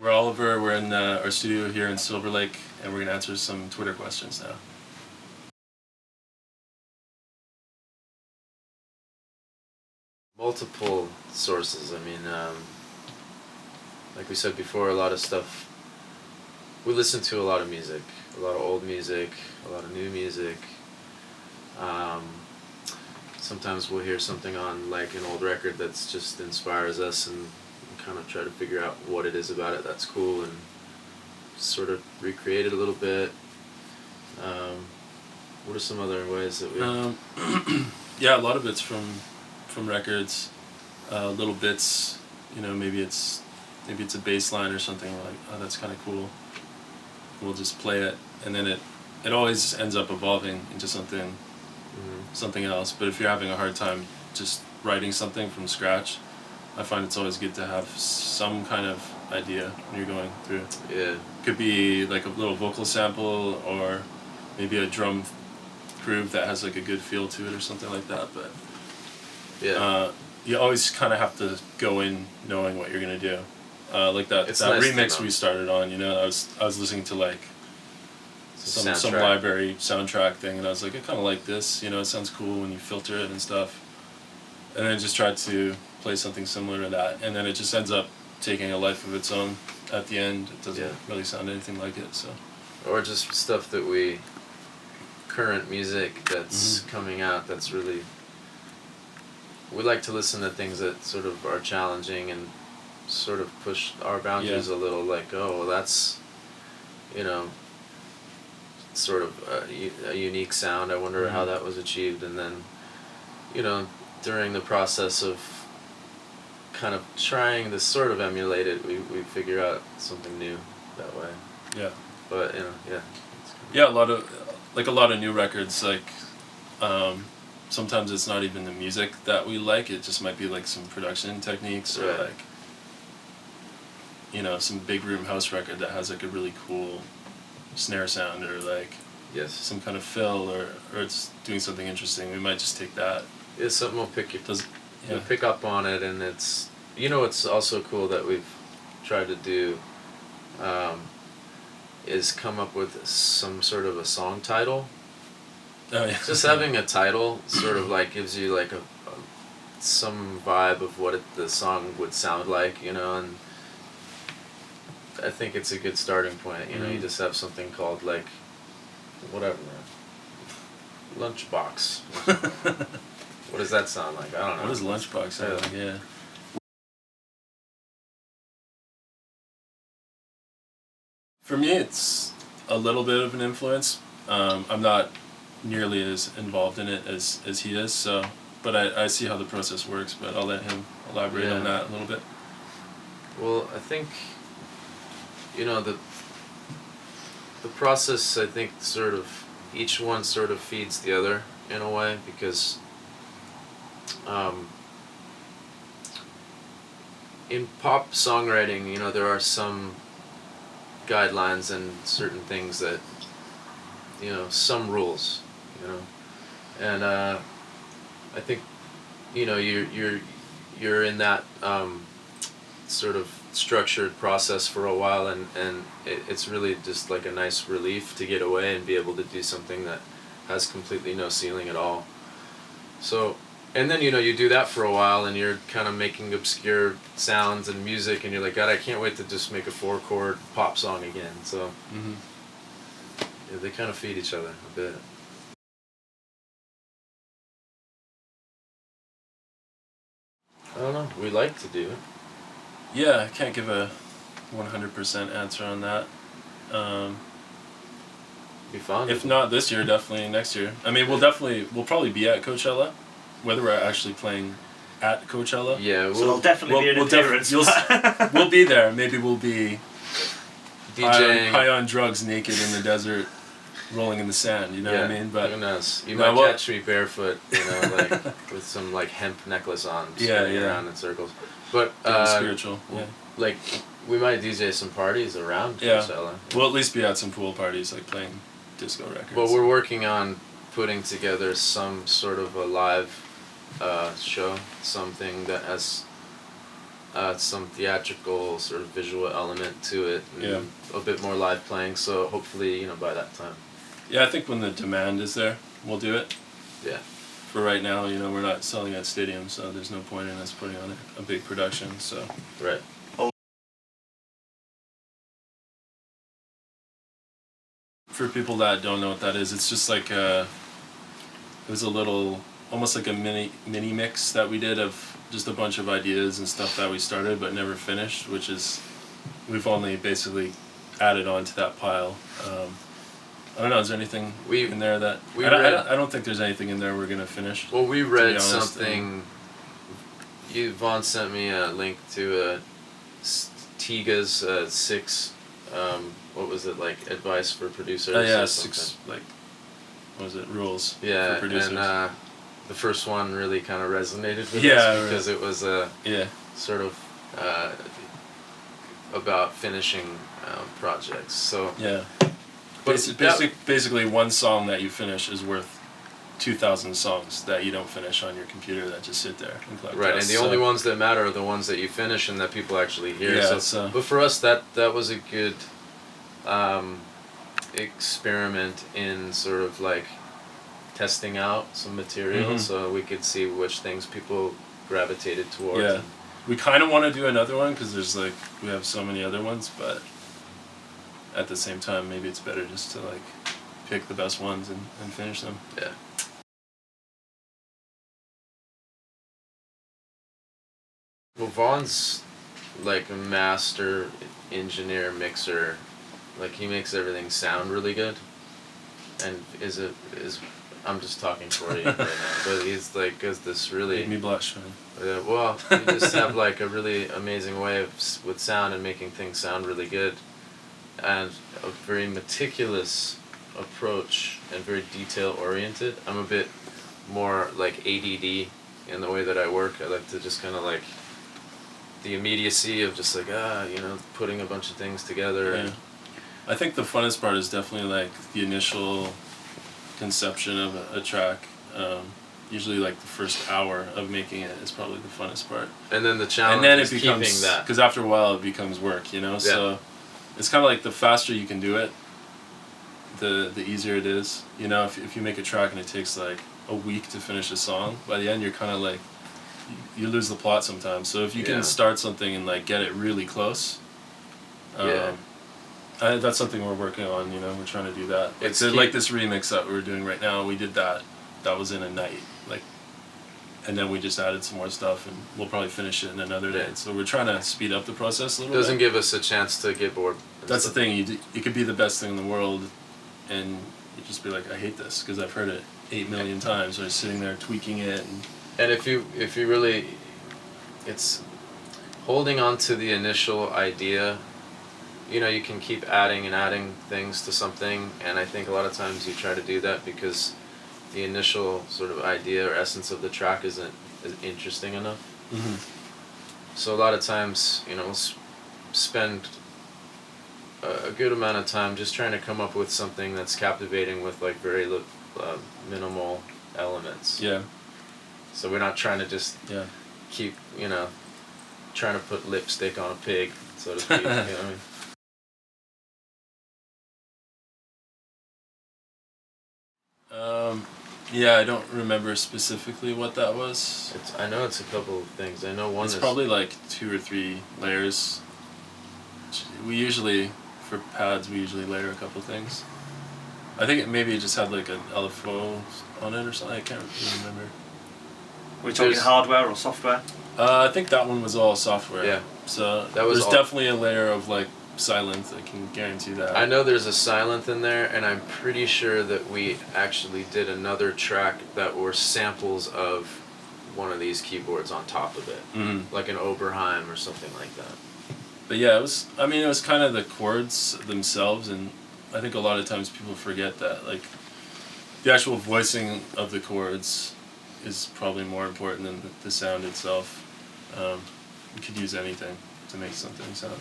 We're Oliver. We're in our studio here in Silver Lake, and we're going to answer some Twitter questions now. Multiple sources. I mean, like we said before, a lot of stuff. We listen to a lot of music, a lot of old music, a lot of new music. Sometimes we'll hear something on like an old record that's just inspires us, and kind of try to figure out what it is about it that's cool, and sort of recreate it a little bit. What are some other ways that we? Yeah, a lot of it's from records, little bits. You know, maybe it's a bass line or something. We're like, oh, that's kind of cool. We'll just play it, and then it always ends up evolving into something else. But if you're having a hard time just writing something from scratch, I find it's always good to have some kind of idea when you're going through. Yeah. Could be like a little vocal sample, or maybe a drum groove that has like a good feel to it or something like that. But yeah, you always kind of have to go in knowing what you're gonna do. Like that it's that nice remix we started on. You know, I was listening to like some library soundtrack thing, and I was like, I kind of like this. You know, it sounds cool when you filter it and stuff. And then just tried to play something similar to that, and then it just ends up taking a life of its own at the end. It doesn't really sound anything like it. So. Or just stuff that current music that's coming out that's really. We like to listen to things that sort of are challenging and sort of push our boundaries a little. Like, oh, well, that's, you know, sort of a unique sound. I wonder how that was achieved. And then, you know, during the process of kind of trying to sort of emulate it, we figure out something new that way. Yeah. But, you know, yeah, a lot of new records, like, sometimes it's not even the music that we like, it just might be like some production techniques, or like, you know, some big room house record that has like a really cool snare sound, or like some kind of fill, or it's doing something interesting. We might just take that. Yeah, something will you'll pick up on it, and it's, you know, it's also cool that we've tried to do is come up with some sort of a song title. Oh, yeah. Just having a title sort of like gives you like some vibe of what the song would sound like, you know, and I think it's a good starting point. You know, you just have something called like, whatever, Lunchbox. What does that sound like? I don't know. What does Lunchbox sound like? Yeah. For me, it's a little bit of an influence. I'm not nearly as involved in it as he is, so, but I see how the process works, but I'll let him elaborate on that a little bit. Well, I think, you know, the process, I think, sort of, each one sort of feeds the other in a way, because in pop songwriting, you know, there are some guidelines and certain things that, you know, some rules, you know, and I think, you know, you're in that sort of structured process for a while, and it's really just like a nice relief to get away and be able to do something that has completely no ceiling at all. So, and then, you know, you do that for a while, and you're kind of making obscure sounds and music, and you're like, God, I can't wait to just make a 4-chord pop song again. So yeah, they kind of feed each other a bit. I don't know. We like to do it. Yeah, I can't give a 100% answer on that. Be fun. If not this year, definitely next year. I mean, we'll probably be at Coachella, whether we're actually playing at Coachella. Yeah, so it'll definitely be an appearance. We'll be there. Maybe we'll be DJing, high on drugs, naked in the desert, rolling in the sand. You know what I mean? But who knows? You might catch me barefoot, you know, like with some like hemp necklace on, spinning around in circles. But spiritual. Yeah. Like we might DJ some parties around Coachella. We'll at least be at some pool parties, like playing disco records. Well, we're working on putting together some sort of a live show, something that has some theatrical sort of visual element to it, and Yeah. a bit more live playing. So hopefully, by that time. Yeah, I think when the demand is there, we'll do it. Yeah. For right now, we're not selling at stadiums, so there's no point in us putting on a big production. So Right. for people that don't know what that is, it's just like it was a little, almost like a mini mix that we did of just a bunch of ideas and stuff that we started but never finished, which is we've only basically added on to that pile. I don't know. Is there anything in there that I don't think there's anything in there we're gonna finish. Well, we read something. Vaughn sent me a link to Tiga's 6. What was it, like, advice for producers? Oh yeah, 6, like, what was it, rules? Yeah, for producers. And the first one really kind of resonated with Yeah, us because right. it was sort of about finishing projects. So yeah. But Basically, one song that you finish is worth 2,000 songs that you don't finish on your computer that just sit there and collect right, dust. and the only ones that matter are the ones that you finish and that people actually hear. Yeah, but for us, that was a good experiment in sort of like testing out some material, so we could see which things people gravitated towards. Yeah, we kind of want to do another one because there's like we have so many other ones, but at the same time, maybe it's better just to like pick the best ones and finish them. Yeah. Well, Vaughn's like a master engineer, mixer. Like, he makes everything sound really good. And I'm just talking for you right now, but he's like has this really. Made me blush, man. Well, you just have like a really amazing way with sound and making things sound really good, and a very meticulous approach and very detail oriented. I'm a bit more like ADD in the way that I work. I like to just kind of like the immediacy of just like putting a bunch of things together. Yeah. I think the funnest part is definitely like the initial conception of a track. Usually like the first hour of making it is probably the funnest part. And then the challenge is keeping that. Because after a while it becomes work, So it's kind of like the faster you can do it, the easier it is. If you make a track and it takes like a week to finish a song, by the end you're kind of like, you lose the plot sometimes. So if you can start something and like get it really close, that's something we're working on. We're trying to do that. Like this remix that we're doing right now, we did that. That was in a night, and then we just added some more stuff, and we'll probably finish it in another day. So we're trying to speed up the process a little bit. Doesn't give us a chance to get bored. That's the thing. It could be the best thing in the world, and you just be like, I hate this because I've heard it 8 million times. Or sitting there tweaking it. And if you really, it's holding on to the initial idea. You can keep adding and adding things to something, and I think a lot of times you try to do that because the initial sort of idea or essence of the track isn't interesting enough. Mm-hmm. So a lot of times, we'll spend a good amount of time just trying to come up with something that's captivating with like very minimal elements. Yeah. So we're not trying to just keep, trying to put lipstick on a pig, so to speak. You know what I mean? Yeah, I don't remember specifically what that was. I know it's a couple of things. I know one is probably like 2 or 3 layers. We usually, for pads, layer a couple things. I think maybe it just had like an LFO on it or something. I can't really remember. Are we talking hardware or software? I think that one was all software. Yeah. So there's definitely a layer of like Silent, I can guarantee that. I know there's a Silent in there, and I'm pretty sure that we actually did another track that were samples of one of these keyboards on top of it, like an Oberheim or something like that. But yeah, it was kind of the chords themselves, and I think a lot of times people forget that like the actual voicing of the chords is probably more important than the sound itself. You could use anything to make something sound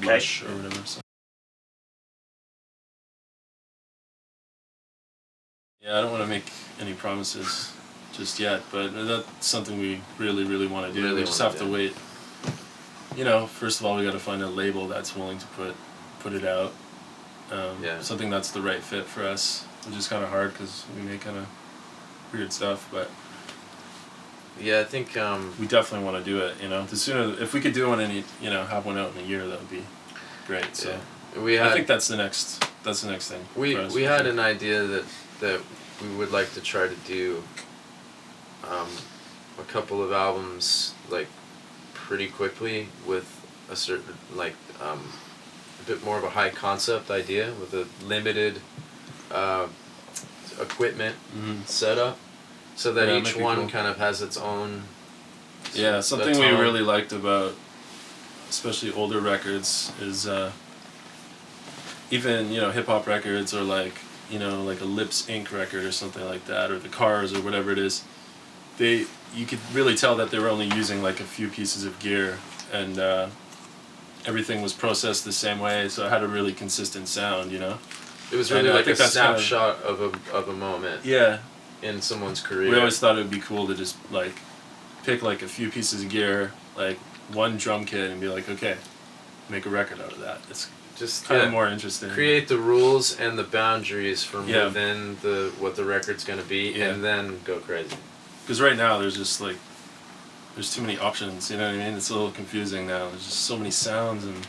lush or whatever. So. Yeah, I don't want to make any promises just yet, but that's something we really, really want to do. We just have to wait you know, first of all, we got to find a label that's willing to put it out. Something that's the right fit for us, which is kind of hard because we make kind of weird stuff, but yeah, I think we definitely want to do it. You know, the sooner, if we could do one have one out in a year, that would be great. So I think that's the next thing. We had an idea that we would like to try to do a couple of albums like pretty quickly with a certain a bit more of a high concept idea with a limited equipment setup, so that each one kind of has its own. Yeah, something we really liked about, especially older records, is even hip hop records or like a Lips Inc. record or something like that, or the Cars or whatever it is. You could really tell that they were only using like a few pieces of gear, and everything was processed the same way, so it had a really consistent sound. It was really like a snapshot of a moment. Yeah. In someone's career. We always thought it would be cool to just like pick like a few pieces of gear, like one drum kit, and be like, okay, make a record out of that. It's just kind of more interesting. Create the rules and the boundaries from within what the record's gonna be, and then go crazy. Because right now there's just like there's too many options. You know what I mean? It's a little confusing now. There's just so many sounds and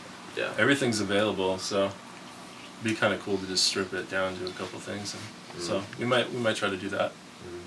everything's available. So it'd be kind of cool to just strip it down to a couple things. And so we might try to do that. Mm-hmm.